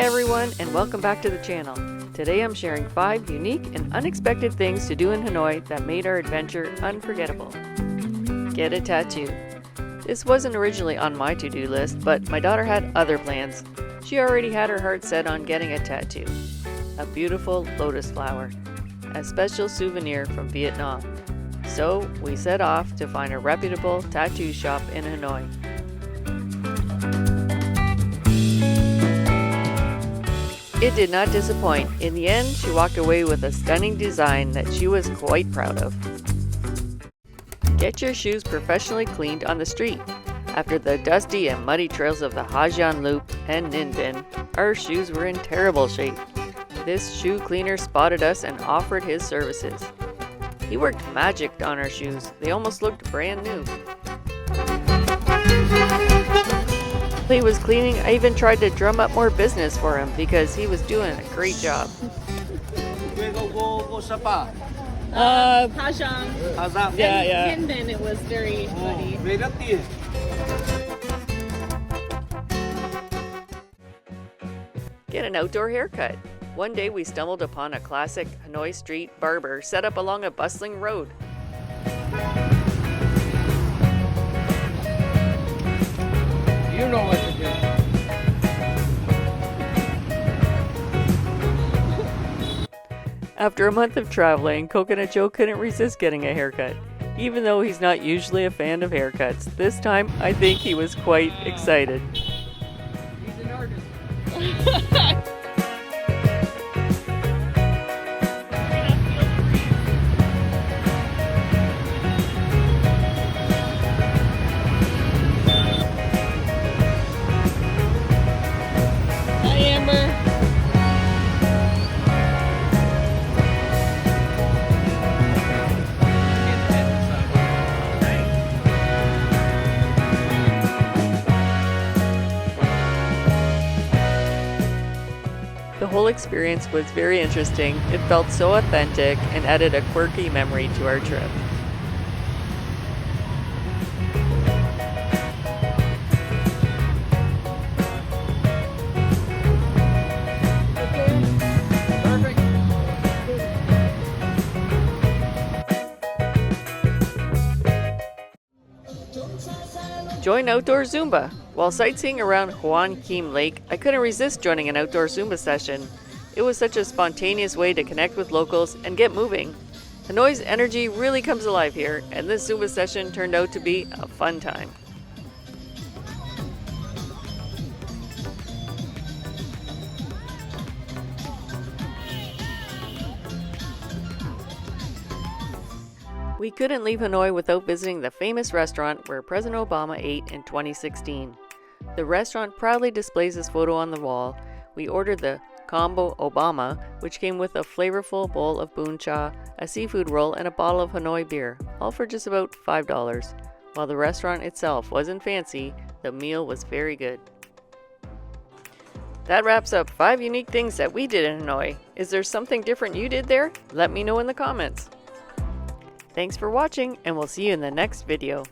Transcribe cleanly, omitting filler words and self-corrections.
everyone, and welcome back to the channel. Today I'm sharing 5 unique and unexpected things to do in Hanoi that made our adventure unforgettable. Get a tattoo. This wasn't originally on my to-do list, but my daughter had other plans. She already had her heart set on getting a tattoo. A beautiful lotus flower. A special souvenir from Vietnam. So we set off to find a reputable tattoo shop in Hanoi. It did not disappoint. In the end, she walked away with a stunning design that she was quite proud of. Get your shoes professionally cleaned on the street. After the dusty and muddy trails of the Ha Giang Loop and Ninh Binh, our shoes were in terrible shape. This shoe cleaner spotted us and offered his services. He worked magic on our shoes. They almost looked brand new. While he was cleaning, I even tried to drum up more business for him because he was doing a great job. Ha Giang. Yeah. Ninh Binh, it was very muddy. Get an outdoor haircut. One day we stumbled upon a classic Hanoi street barber set up along a bustling road. You know what to do. After a month of traveling, Coconut Joe couldn't resist getting a haircut. Even though he's not usually a fan of haircuts, this time I think he was quite excited. He's an artist. The whole experience was very interesting. It felt so authentic and added a quirky memory to our trip. Join outdoor Zumba. While sightseeing around Hoan Kiem Lake, I couldn't resist joining an outdoor Zumba session. It was such a spontaneous way to connect with locals and get moving. Hanoi's energy really comes alive here, and this Zumba session turned out to be a fun time. We couldn't leave Hanoi without visiting the famous restaurant where President Obama ate in 2016. The restaurant proudly displays his photo on the wall. We ordered the Combo Obama, which came with a flavorful bowl of Bun Cha, a seafood roll, and a bottle of Hanoi beer, all for just about $5. While the restaurant itself wasn't fancy, the meal was very good. That wraps up 5 unique things that we did in Hanoi. Is there something different you did there? Let me know in the comments. Thanks for watching, and we'll see you in the next video.